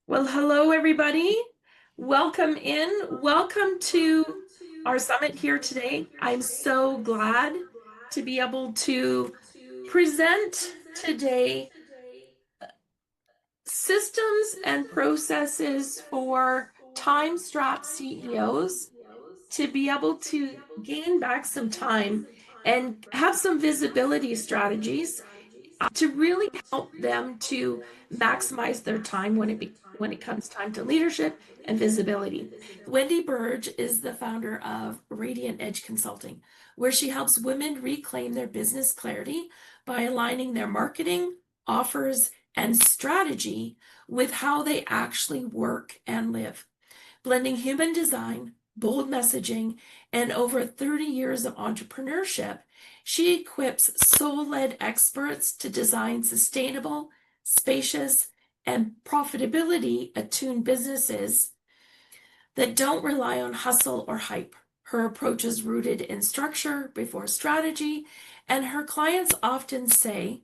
Well, hello, everybody. Welcome in. Welcome to our summit here today. I'm so glad to be able to present today systems and processes for time-strapped CEOs to be able to gain back some time and have some visibility strategies to really help them to maximize their time when it comes time to leadership and visibility. Wendy Burge is the founder of Radiant Edge Consulting, where she helps women reclaim their business clarity by aligning their marketing, offers, and strategy with how they actually work and live. Blending human design, bold messaging, and over 30 years of entrepreneurship, she equips soul-led experts to design sustainable, spacious, and profitability attuned businesses that don't rely on hustle or hype. Her approach is rooted in structure before strategy, and her clients often say,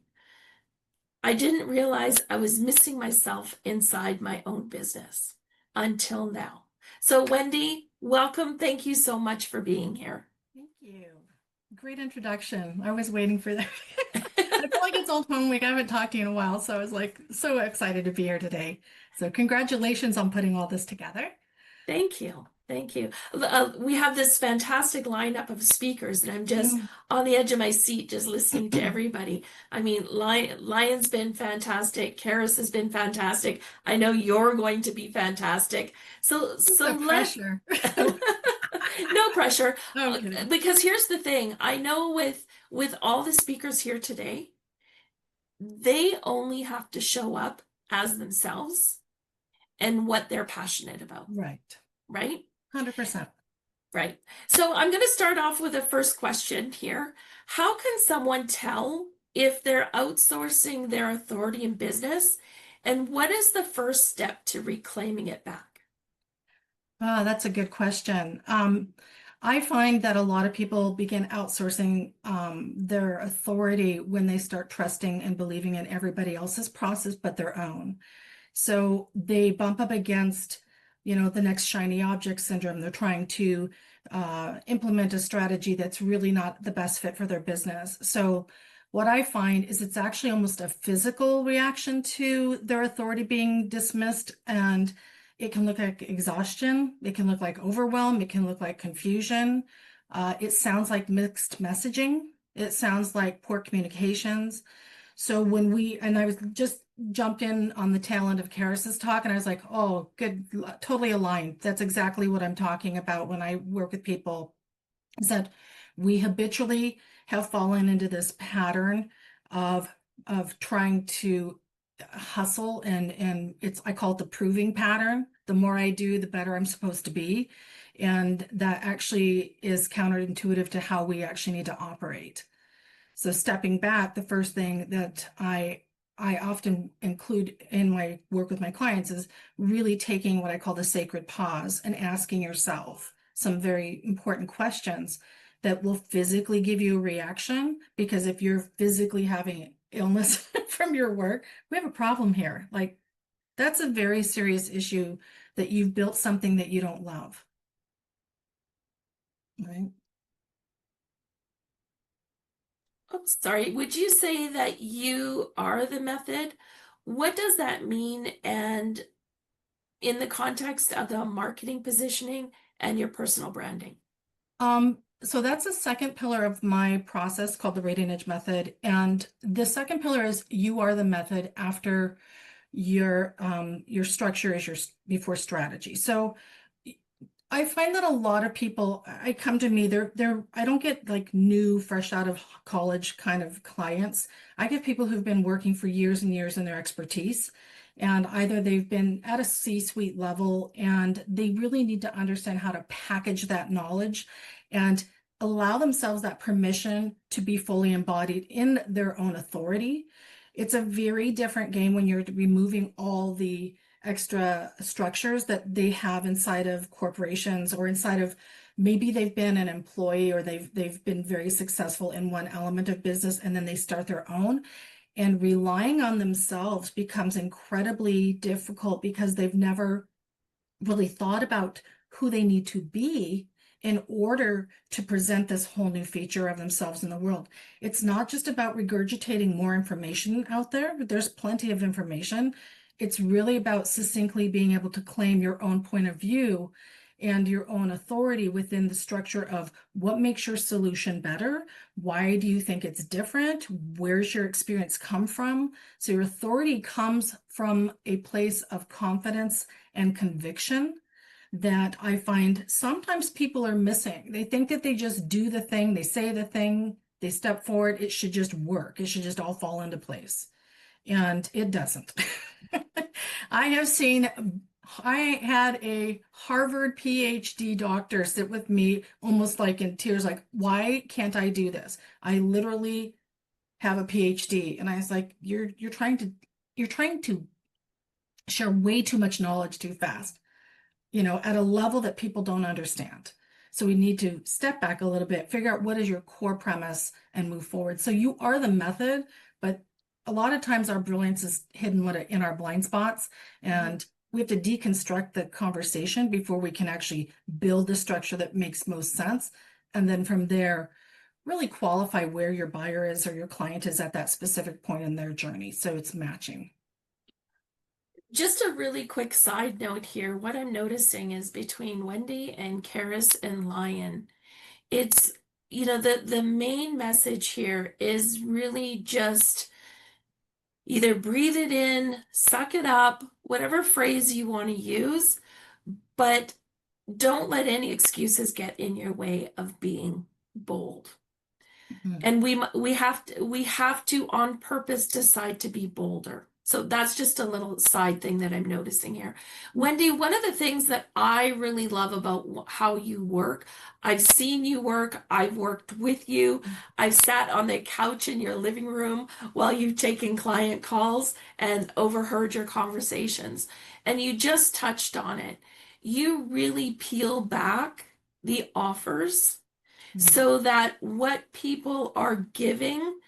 I didn't realize I was missing myself inside my own business until now. So, Wendy, welcome. Thank you so much for being here. Thank you. Great introduction. I was waiting for that. I feel like it's Old Home Week. I haven't talked to you in a while, so I was like so excited to be here today. So congratulations on putting all this together. Thank you. Thank you. We have this fantastic lineup of speakers, and I'm just on the edge of my seat just listening to everybody. I mean, Lion's been fantastic. Karis has been fantastic. I know you're going to be fantastic. So No let pressure. no pressure. No kidding. Because here's the thing. I know with all the speakers here today, they only have to show up as themselves and what they're passionate about, Right. right? 100%. Right. So I'm going to start off with a first question here. How can someone tell if they're outsourcing their authority in business? And what is the first step to reclaiming it back? Oh, that's a good question. I find that a lot of people begin outsourcing their authority when they start trusting and believing in everybody else's process but their own. So they bump up against, the next shiny object syndrome. They're trying to implement a strategy that's really not the best fit for their business. So what I find is it's actually almost a physical reaction to their authority being dismissed, and it can look like exhaustion. It can look like overwhelm. It can look like confusion. It sounds like mixed messaging. It sounds like poor communications. So and I was just jumped in on the tail end of Karis's talk, and I was like, oh, good, totally aligned. That's exactly what I'm talking about when I work with people, is that we habitually have fallen into this pattern of trying to hustle, and I call it the proving pattern. The more I do, the better I'm supposed to be. And that actually is counterintuitive to how we actually need to operate. So stepping back, the first thing that I often include in my work with my clients is really taking what I call the sacred pause and asking yourself some very important questions that will physically give you a reaction. Because if you're physically having illness from your work, we have a problem here. Like, that's a very serious issue, that you've built something that you don't love, right? Oh, sorry. Would you say that you are the method? What does that mean? And in the context of the marketing positioning and your personal branding? So that's the second pillar of my process, called the Radiant Edge method. And the second pillar is you are the method after your structure is your before strategy. So I find that a lot of people, I come to me, I don't get like new, fresh out of college kind of clients. I get people who've been working for years and years in their expertise, and either they've been at a C-suite level and they really need to understand how to package that knowledge and allow themselves that permission to be fully embodied in their own authority. It's a very different game when you're removing all the extra structures that they have inside of corporations, or inside of, maybe they've been an employee, or they've been very successful in one element of business and then they start their own. And relying on themselves becomes incredibly difficult because they've never really thought about who they need to be in order to present this whole new feature of themselves in the world. It's not just about regurgitating more information out there. There's plenty of information. It's really about succinctly being able to claim your own point of view and your own authority within the structure of what makes your solution better. Why do you think it's different? Where's your experience come from? So your authority comes from a place of confidence and conviction that I find sometimes people are missing. They think that they just do the thing, they say the thing, they step forward, it should just work. It should just all fall into place. And it doesn't. I have seen, I had a Harvard PhD doctor sit with me almost like in tears, like, why can't I do this? I literally have a PhD. And I was like, you're trying to share way too much knowledge too fast, at a level that people don't understand. So we need to step back a little bit, figure out what is your core premise and move forward. So you are the method, but a lot of times our brilliance is hidden in our blind spots, and we have to deconstruct the conversation before we can actually build the structure that makes most sense. And then from there, really qualify where your buyer is or your client is at that specific point in their journey. So it's matching. Just a really quick side note here. What I'm noticing is between Wendy and Karis and Lion, it's, the main message here is really just either breathe it in, suck it up, whatever phrase you want to use, but don't let any excuses get in your way of being bold. Mhm. And we have to on purpose decide to be bolder. So that's just a little side thing that I'm noticing here. Wendy, one of the things that I really love about how you work, I've seen you work, I've worked with you, I've sat on the couch in your living room while you've taken client calls and overheard your conversations. And you just touched on it. You really peel back the offers Mhm. so that what people are giving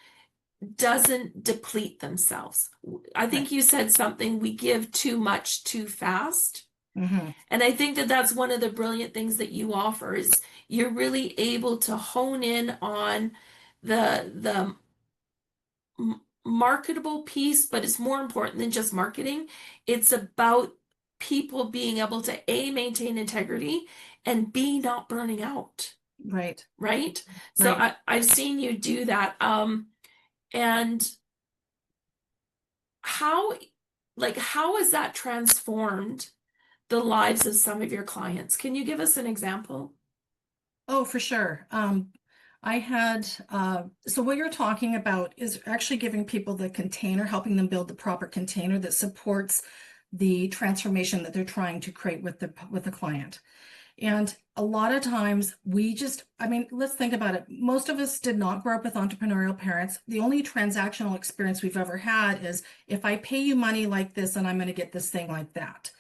doesn't deplete themselves. I Right. think you said something, we give too much too fast. Mhm. And I think that that's one of the brilliant things that you offer is you're really able to hone in on the marketable piece, but it's more important than just marketing. It's about people being able to A, maintain integrity, and B, not burning out. Right. Right? So Right. I've seen you do that. And how, how has that transformed the lives of some of your clients? Can you give us an example? Oh, for sure. I had, so what you're talking about is actually giving people the container, helping them build the proper container that supports the transformation that they're trying to create with the client. And a lot of times I mean, let's think about it. Most of us did not grow up with entrepreneurial parents. The only transactional experience we've ever had is if I pay you money like this, then I'm going to get this thing like that.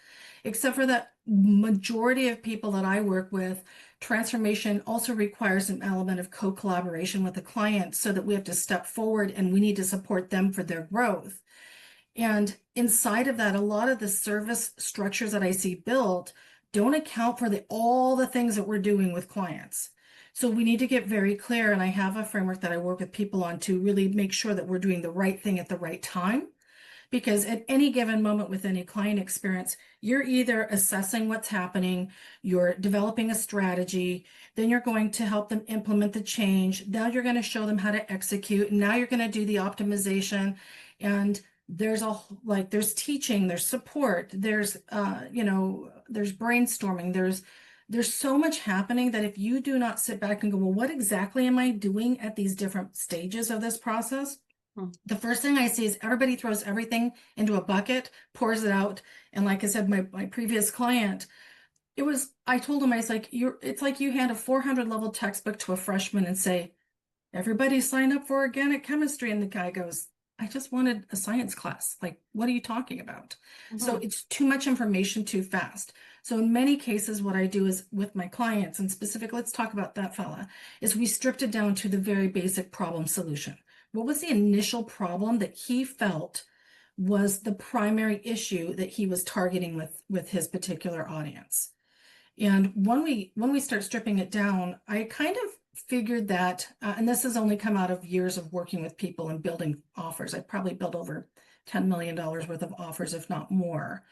Except for that majority of people that I work with, transformation also requires an element of co-collaboration with the client so that we have to step forward and we need to support them for their growth. And inside of that, a lot of the service structures that I see built don't account for all the things that we're doing with clients. So we need to get very clear, and I have a framework that I work with people on to really make sure that we're doing the right thing at the right time. Because at any given moment with any client experience, you're either assessing what's happening, you're developing a strategy, then you're going to help them implement the change. Now you're going to show them how to execute. And now you're going to do the optimization. And there's teaching, there's support, there's brainstorming, there's so much happening that if you do not sit back and go, well, what exactly am I doing at these different stages of this process? Hmm. The first thing I see is everybody throws everything into a bucket, pours it out. And like I said, my previous client, I told him, I was like, it's like you hand a 400 level textbook to a freshman and say, everybody sign up for organic chemistry. And the guy goes, I just wanted a science class. Like, what are you talking about? So Mhm. it's too much information too fast. So in many cases, what I do is with my clients, and specific, let's talk about that fella, is we stripped it down to the very basic problem solution. what was the initial problem that he felt was the primary issue that he was targeting with his particular audience. And when we start stripping it down, I kind of figured that, and this has only come out of years of working with people and building offers. I've probably built over $10 million worth of offers, if not more.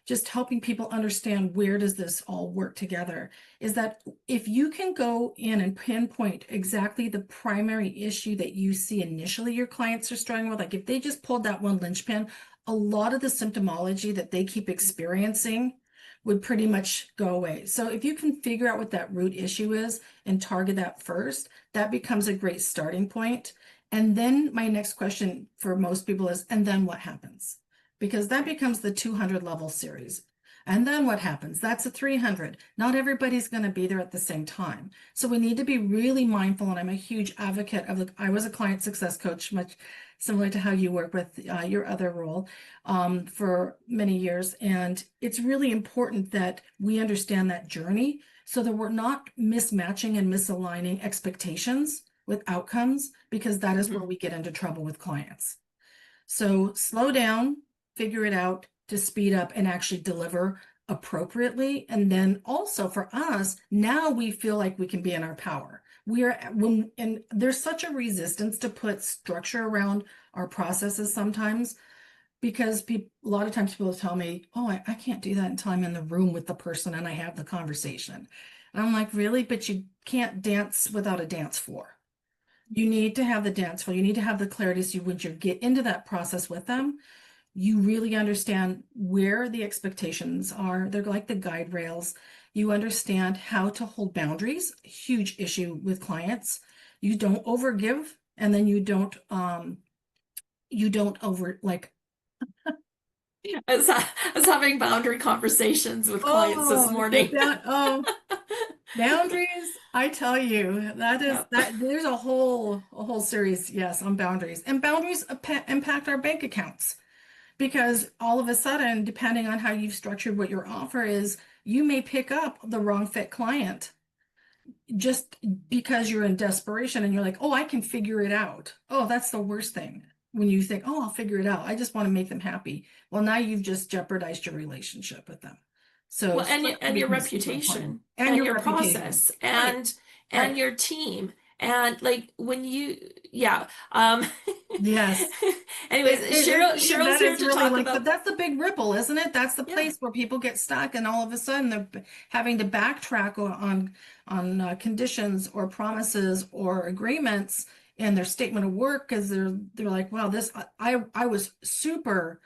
Just helping people understand where does this all work together, is that if you can go in and pinpoint exactly the primary issue that you see initially your clients are struggling with, like if they just pulled that one linchpin, a lot of the symptomology that they keep experiencing would pretty much go away. So if you can figure out what that root issue is and target that first, that becomes a great starting point. And then my next question for most people is, and then what happens? Because that becomes the 200 level series. And then what happens? That's a 300. Not everybody's going to be there at the same time. So we need to be really mindful. And I'm a huge advocate of I was a client success coach, much similar to how you work with your other role for many years. And it's really important that we understand that journey so that we're not mismatching and misaligning expectations with outcomes, because that is where we get into trouble with clients. So slow down, figure it out to speed up and actually deliver appropriately. And then also for us, now we feel like we can be in our power. And there's such a resistance to put structure around our processes sometimes, because a lot of times people tell me, oh, I can't do that until I'm in the room with the person and I have the conversation. And I'm like, really? But you can't dance without a dance floor. You need to have the dance floor. You need to have the clarity so when you get into that process with them, you really understand where the expectations are. They're like the guide rails. You understand how to hold boundaries, huge issue with clients. You don't overgive, and then you don't over like, I was having boundary conversations with clients this oh, morning. boundaries. I tell you, Yeah. there's a whole series, yes, on boundaries. And boundaries impact our bank accounts. Because all of a sudden, depending on how you've structured what your offer is, you may pick up the wrong fit client just because you're in desperation and you're like, oh, I can figure it out. Oh, that's the worst thing. When you think, oh, I'll figure it out. I just want to make them happy. Well, now you've just jeopardized your relationship with them. So Well, structure and your becomes super important. reputation And and your your reputation. process Right, and right. your team and like when you yeah Yes. anyways, Cheryl's That here is to really talk like, but about that's the big ripple, isn't it? That's the yeah. place where people get stuck, and all of a sudden they're having to backtrack on conditions or promises or agreements in their statement of work, because they're like, wow, this I was super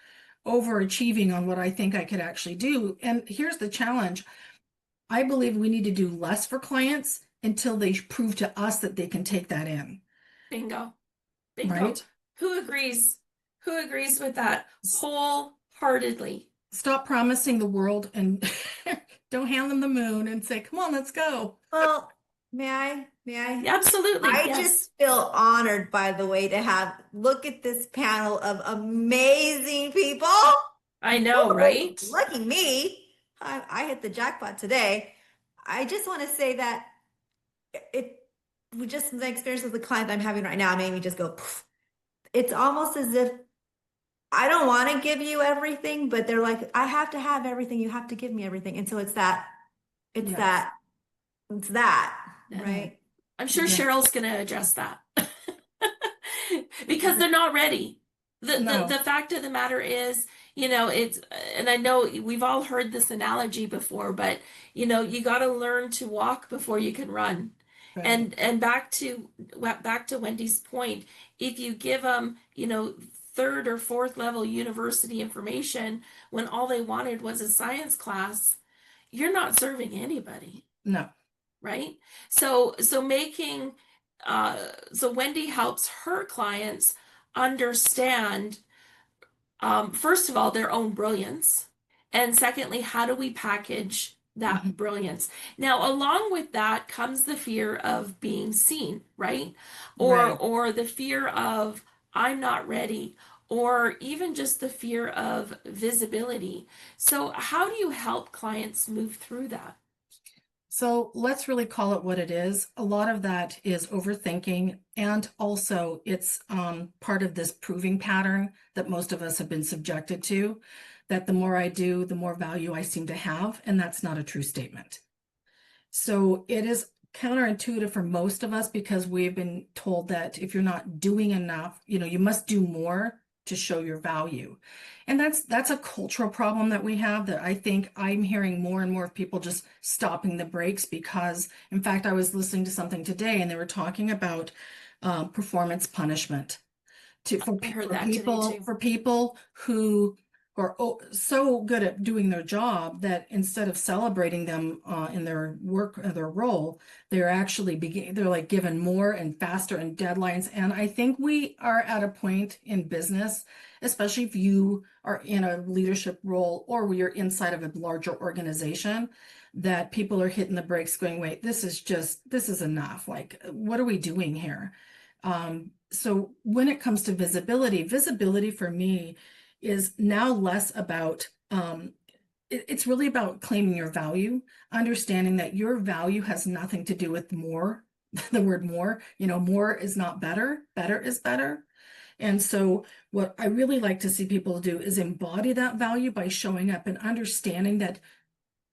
overachieving on what I think I could actually do. And here's the challenge. I believe we need to do less for clients until they prove to us that they can take that in, Bingo. Bingo. right? Who agrees with that wholeheartedly? Stop promising the world and don't hand them the moon and say, come on, let's go. Well, may I? May I? Absolutely. I Yes. just feel honored, by the way, to have look at this panel of amazing people. I know, Woo! right? Lucky me. I hit the jackpot today. I just want to say that it we just the experience with the client I'm having right now made me just go, poof. It's almost as if I don't want to give you everything, but they're like, I have to have everything. You have to give me everything. And so it's Yes. that, it's that, And Mhm. right? I'm sure Yeah. Cheryl's going to adjust that because they're not ready. The No. fact of the matter is, it's and I know we've all heard this analogy before, but you got to learn to walk before you can run. Right. And back to Wendy's point, if you give them, third or fourth level university information when all they wanted was a science class, you're not serving anybody, No. right? So Wendy helps her clients understand, first of all, their own brilliance, and secondly, how do we package that Mhm. brilliance? Now, along with that comes the fear of being seen, right? Or Right. or the fear of I'm not ready, or even just the fear of visibility. So, how do you help clients move through that? So let's really call it what it is. A lot of that is overthinking, and also it's part of this proving pattern that most of us have been subjected to, that the more I do, the more value I seem to have, and that's not a true statement. So it is counterintuitive for most of us because we've been told that if you're not doing enough, you must do more to show your value. And that's a cultural problem that we have, that I think I'm hearing more and more of people just stopping the brakes because, in fact, I was listening to something today and they were talking about performance punishment I heard that today too. for people who are so good at doing their job that instead of celebrating them in their work or their role, they're actually they're like given more and faster and deadlines. And I think we are at a point in business, especially if you are in a leadership role or you're inside of a larger organization, that people are hitting the brakes going, wait, this is enough. Like, what are we doing here? So when it comes to visibility for me is now less about, it's really about claiming your value, understanding that your value has nothing to do with more, the word more, more is not better, better is better. And so what I really like to see people do is embody that value by showing up and understanding that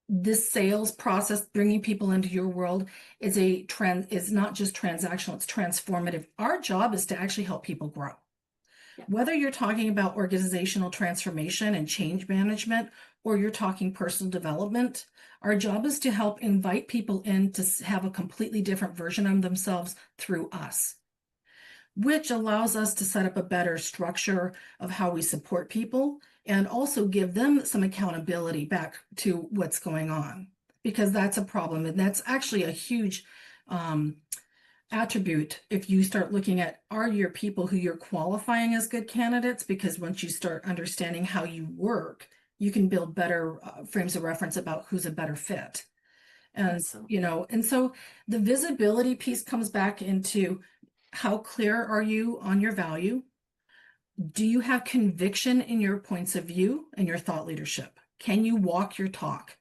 this sales process, bringing people into your world, is not just transactional, it's transformative. Our job is to actually help people grow. Yeah. Whether you're talking about organizational transformation and change management, or you're talking personal development, our job is to help invite people in to have a completely different version of themselves through us, which allows us to set up a better structure of how we support people and also give them some accountability back to what's going on, because that's a problem. And that's actually a huge attribute if you start looking at, are your people who you're qualifying as good candidates? Because once you start understanding how you work, you can build better frames of reference about who's a better fit. And, and so the visibility piece comes back into, how clear are you on your value? Do you have conviction in your points of view and your thought leadership? Can you walk your talk?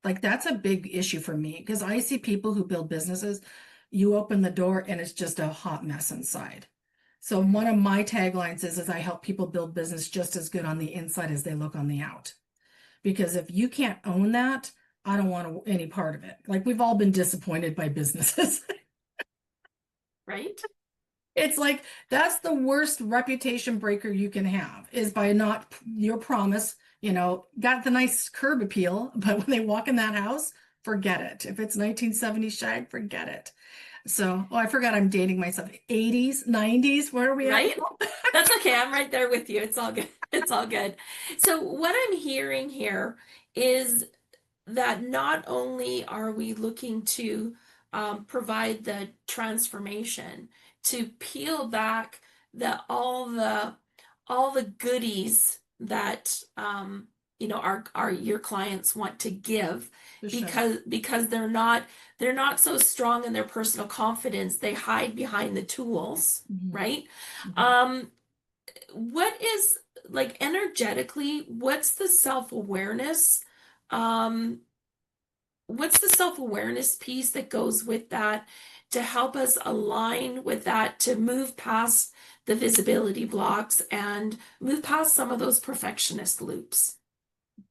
Like, that's a big issue for me because I see people who build businesses, you open the door and it's just a hot mess inside. So one of my taglines is I help people build business just as good on the inside as they look on the out. Because if you can't own that, I don't want any part of it. Like, we've all been disappointed by businesses. Right? It's like, that's the worst reputation breaker you can have, is by not your promise, got the nice curb appeal, but when they walk in that house, forget it. If it's 1970 shag, forget it. So, I forgot I'm dating myself. 80s, 90s, where are we at? Right? That's okay. I'm right there with you. It's all good. It's all good. So what I'm hearing here is that not only are we looking to provide the transformation, to peel back all the goodies that our your clients want to give, because they're not so strong in their personal confidence, they hide behind the tools, right? What is, like, energetically, what's the self-awareness? What's the self-awareness piece that goes with that to help us align with that, to move past the visibility blocks and move past some of those perfectionist loops?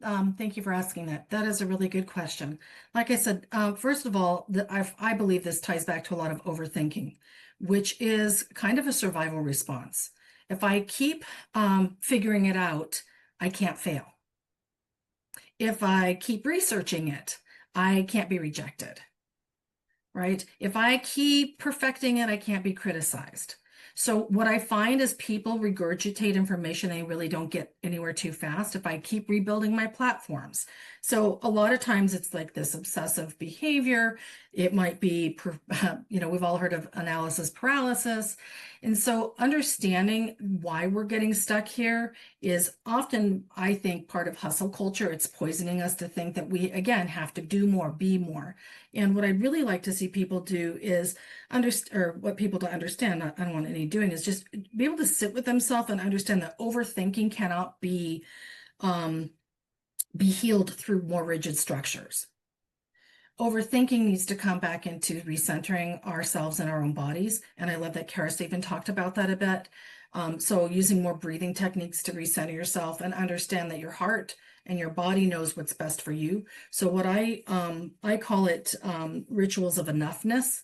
Thank you for asking that. That is a really good question. Like I said, first of all, I believe this ties back to a lot of overthinking, which is kind of a survival response. If I keep figuring it out, I can't fail. If I keep researching it, I can't be rejected, right? If I keep perfecting it, I can't be criticized. So what I find is people regurgitate information they really don't get anywhere too fast if I keep rebuilding my platforms. So a lot of times it's like this obsessive behavior. It might be, we've all heard of analysis paralysis. And so understanding why we're getting stuck here is often, I think, part of hustle culture. It's poisoning us to think that we, again, have to do more, be more. And what I'd really like to see people do is or what people don't understand, I don't want any doing, is just be able to sit with themselves and understand that overthinking cannot be healed through more rigid structures. overthinking needs to come back into recentering ourselves and our own bodies. And I love that Karis even talked about that a bit. So using more breathing techniques to recenter yourself and understand that your heart and your body knows what's best for you. So what I call it rituals of enoughness.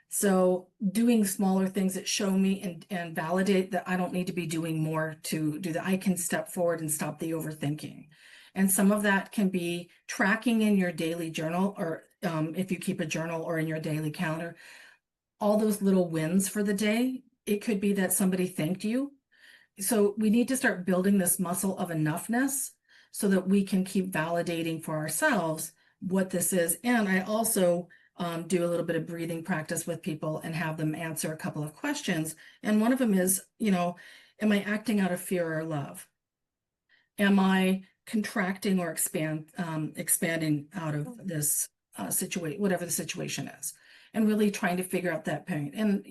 So doing smaller things that show me and validate that I don't need to be doing more to do that. I can step forward and stop the overthinking. And some of that can be tracking in your daily journal, or if you keep a journal, or in your daily calendar, all those little wins for the day. It could be that somebody thanked you. So we need to start building this muscle of enoughness so that we can keep validating for ourselves what this is. And I also do a little bit of breathing practice with people and have them answer a couple of questions. And one of them is, am I acting out of fear or love? Am I contracting or expanding out of this situation, whatever the situation is? And really trying to figure out that point. And,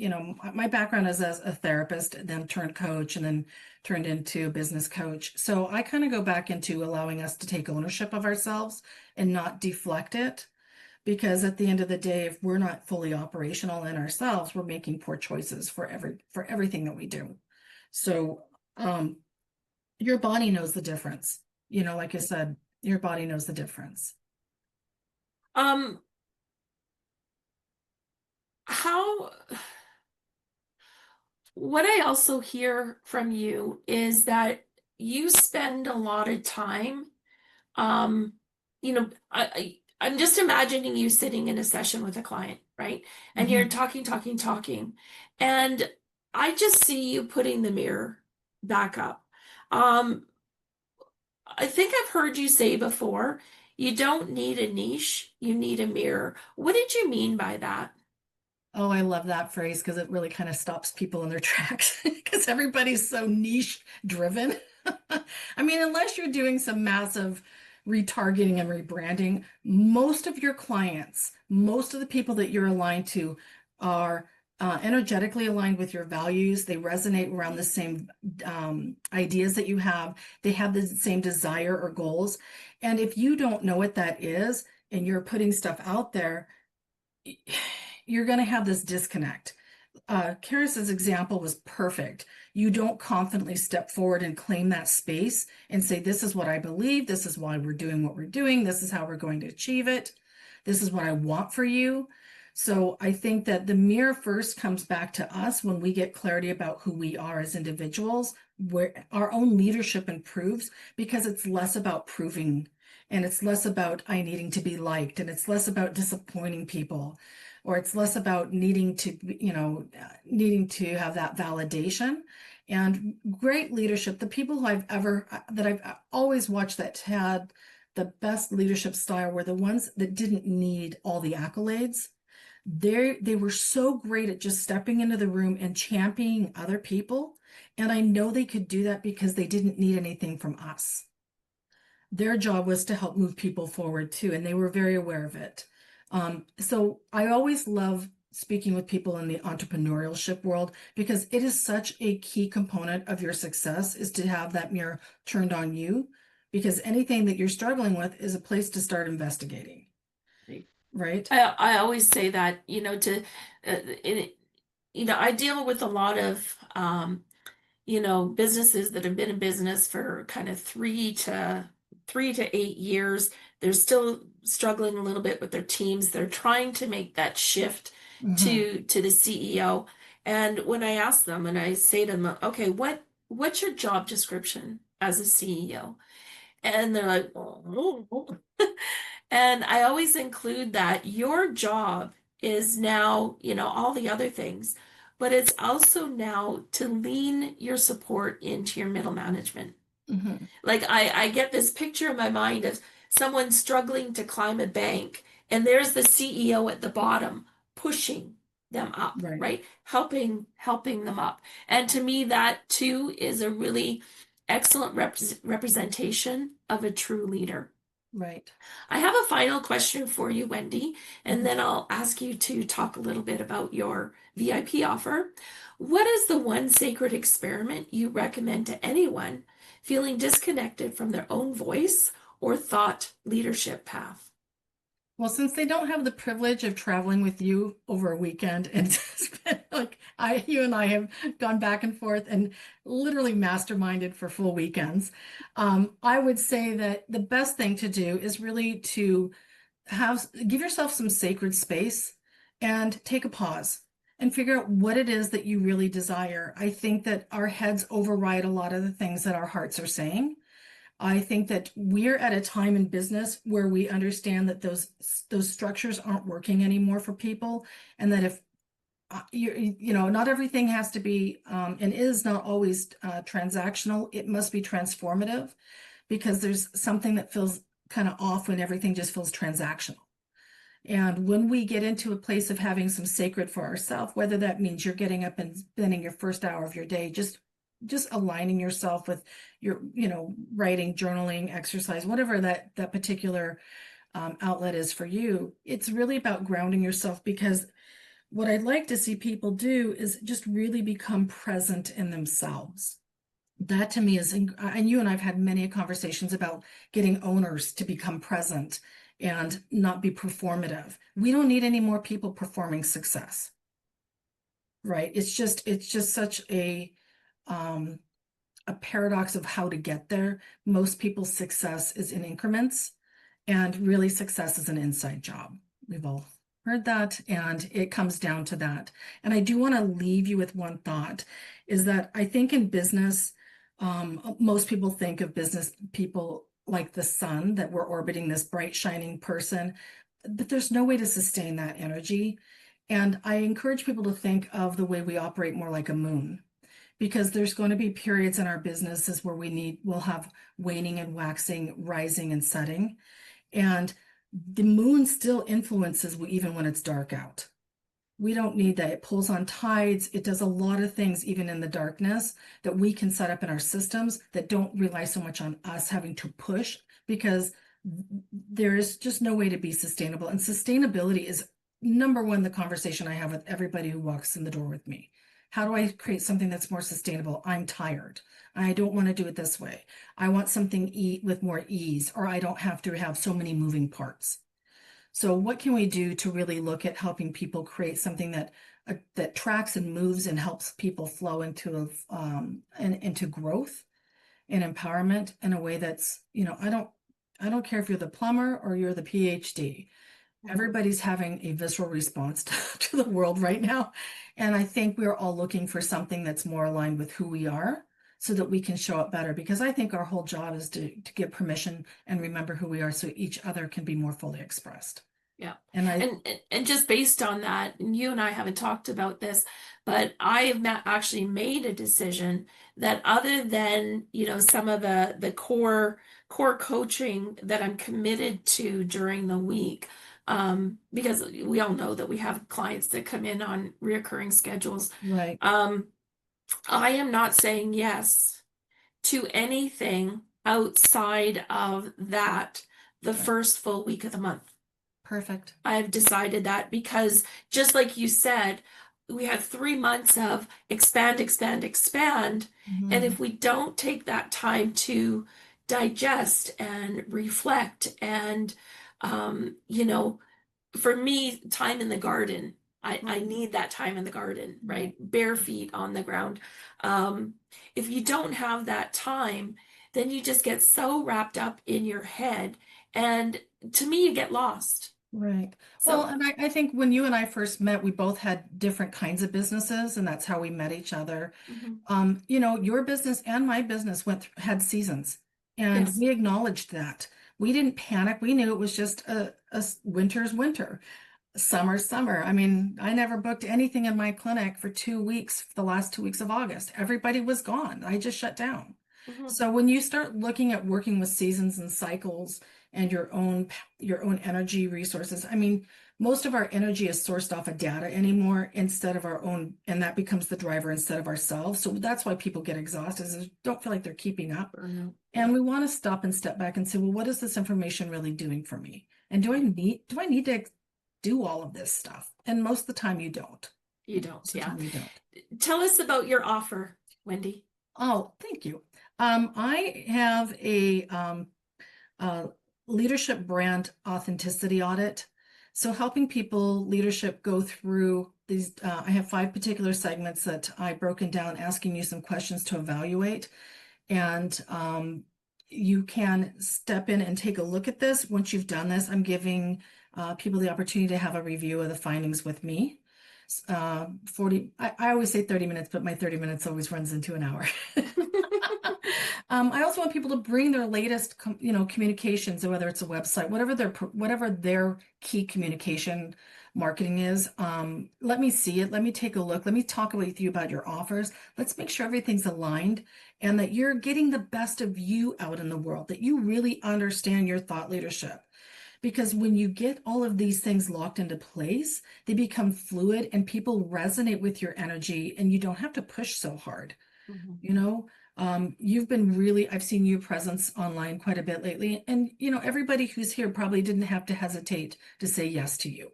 my background is as a therapist, then turned coach, and then turned into a business coach. So I kind of go back into allowing us to take ownership of ourselves and not deflect it. Because at the end of the day, if we're not fully operational in ourselves, we're making poor choices for everything that we do. So your body knows the difference. Like I said, your body knows the difference. Um, what I also hear from you is that you spend a lot of time, um, I'm just imagining you sitting in a session with a client, right? And you're talking, talking, talking. And I just see you putting the mirror back up. I think I've heard you say before, you don't need a niche, you need a mirror. What did you mean by that? Oh, I love that phrase because it really kind of stops people in their tracks because everybody's so niche driven. I mean, unless you're doing some massive retargeting and rebranding, most of your clients, most of the people that you're aligned to are energetically aligned with your values. They resonate around the same ideas that you have. They have the same desire or goals. And if you don't know what that is and you're putting stuff out there, you're going to have this disconnect. Karis's example was perfect. You don't confidently step forward and claim that space and say, this is what I believe. This is why we're doing what we're doing. This is how we're going to achieve it. This is what I want for you. So I think that the mirror first comes back to us when we get clarity about who we are as individuals, where our own leadership improves because it's less about proving and it's less about I needing to be liked and it's less about disappointing people or it's less about needing to have that validation. And great leadership, the people who I've always watched that had the best leadership style were the ones that didn't need all the accolades. They were so great at just stepping into the room and championing other people. And I know they could do that because they didn't need anything from us. Their job was to help move people forward too, and they were very aware of it. So I always love speaking with people in the entrepreneurship world because it is such a key component of your success is to have that mirror turned on you because anything that you're struggling with is a place to start investigating. Right? I always say that, I deal with a lot of, businesses that have been in business for kind of 3 to 8 years. They're still struggling a little bit with their teams. They're trying to make that shift to the CEO. And when I ask them and I say to them, okay, what's your job description as a CEO? And they're like, oh. And I always include that your job is now, all the other things, but it's also now to lean your support into your middle management. Like I get this picture in my mind of someone struggling to climb a bank, and there's the CEO at the bottom pushing them up, right? Helping them up. And to me, that too is a really excellent representation of a true leader. Right. I have a final question for you, Wendy, and then I'll ask you to talk a little bit about your VIP offer. What is the one sacred experiment you recommend to anyone feeling disconnected from their own voice or thought leadership path? Well, since they don't have the privilege of traveling with you over a weekend, and it's been like you and I have gone back and forth and literally masterminded for full weekends. I would say that the best thing to do is really to give yourself some sacred space and take a pause and figure out what it is that you really desire. I think that our heads override a lot of the things that our hearts are saying. I think that we're at a time in business where we understand that those structures aren't working anymore for people, and that if not everything has to be and is not always transactional. It must be transformative, because there's something that feels kind of off when everything just feels transactional. And when we get into a place of having some sacred for ourselves, whether that means you're getting up and spending your first hour of your day just aligning yourself with your, writing, journaling, exercise, whatever that particular outlet is for you, it's really about grounding yourself. Because what I'd like to see people do is just really become present in themselves. That to me is, and you and I've had many conversations about getting owners to become present and not be performative. We don't need any more people performing success, right? It's just such a paradox of how to get there. Most people's success is in increments, and really success is an inside job. We've all heard that, and it comes down to that. And I do want to leave you with one thought, is that I think in business, most people think of business people like the sun, that we're orbiting this bright, shining person, but there's no way to sustain that energy. And I encourage people to think of the way we operate more like a moon, because there's going to be periods in our businesses where we'll have waning and waxing, rising and setting. And the moon still influences even when it's dark out. We don't need that. It pulls on tides. It does a lot of things, even in the darkness, that we can set up in our systems that don't rely so much on us having to push, because there is just no way to be sustainable. And sustainability is number one, the conversation I have with everybody who walks in the door with me. How do I create something that's more sustainable? I'm tired. I don't want to do it this way. I want something with more ease, or I don't have to have so many moving parts. So what can we do to really look at helping people create something that tracks and moves and helps people flow into growth and empowerment in a way that's, I don't care if you're the plumber or you're the PhD. Everybody's having a visceral response to the world right now. And I think we're all looking for something that's more aligned with who we are, so that we can show up better. Because I think our whole job is to give permission and remember who we are, so each other can be more fully expressed. Yeah. And And just based on that, and you and I haven't talked about this, but I have actually made a decision that, other than, some of the core coaching that I'm committed to during the week, because we all know that we have clients that come in on reoccurring schedules. right, I am not saying yes to anything outside of that the right. first full week of the month. Perfect. I've decided that, because just like you said, we had 3 months of expand, expand, expand. And Mhm. if we don't take that time to digest and reflect and, for me, time in the garden, I need that time in the garden, right? Bare feet on the ground. Um, if you don't have that time, then you just get so wrapped up in your head. And to me, you get lost. Right. Well, So, and I think when you and I first met, we both had different kinds of businesses, and that's how we met each other. mhm, Your business and my business had seasons, and yes. we acknowledged that. We didn't panic. We knew it was just winter's winter, summer's summer. I mean, I never booked anything in my clinic for 2 weeks, the last 2 weeks of August. Everybody was gone. I just shut down. Mhm. So when you start looking at working with seasons and cycles and your own energy resources, I mean, most of our energy is sourced off of data anymore instead of our own, and that becomes the driver instead of ourselves. So that's why people get exhausted, is they don't feel like they're keeping up. Burnout. And Yeah, we want to stop and step back and say, well, what is this information really doing for me? And do I need to do all of this stuff? And most of the time you don't. you don't. Most of the Yeah. time you don't. Tell us about your offer, Wendy. Oh, thank you. I have a leadership brand authenticity audit. So helping people leadership go through these, I have 5 particular segments that I've broken down, asking you some questions to evaluate. And you can step in and take a look at this. Once you've done this, I'm giving people the opportunity to have a review of the findings with me. 40, I always say 30 minutes, but my 30 minutes always runs into an hour. I also want people to bring their latest, communications, whether it's a website, whatever their key communication marketing is. Let me see it. Let me take a look. Let me talk with you about your offers. Let's make sure everything's aligned and that you're getting the best of you out in the world, that you really understand your thought leadership. Because when you get all of these things locked into place, they become fluid and people resonate with your energy and you don't have to push so hard. You've been really, I've seen your presence online quite a bit lately. And, everybody who's here probably didn't have to hesitate to say yes to you.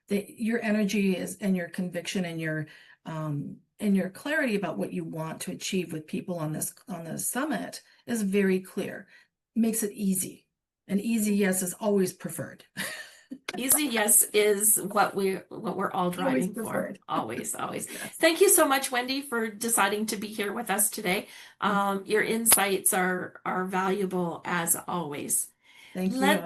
Your energy is, and your conviction and your clarity about what you want to achieve with people on this summit is very clear. Makes it easy. An easy yes is always preferred. Easy yes is what we're all driving for. Always. Yes. Thank you so much, Wendy, for deciding to be here with us today. Your insights are valuable as always. Thank you.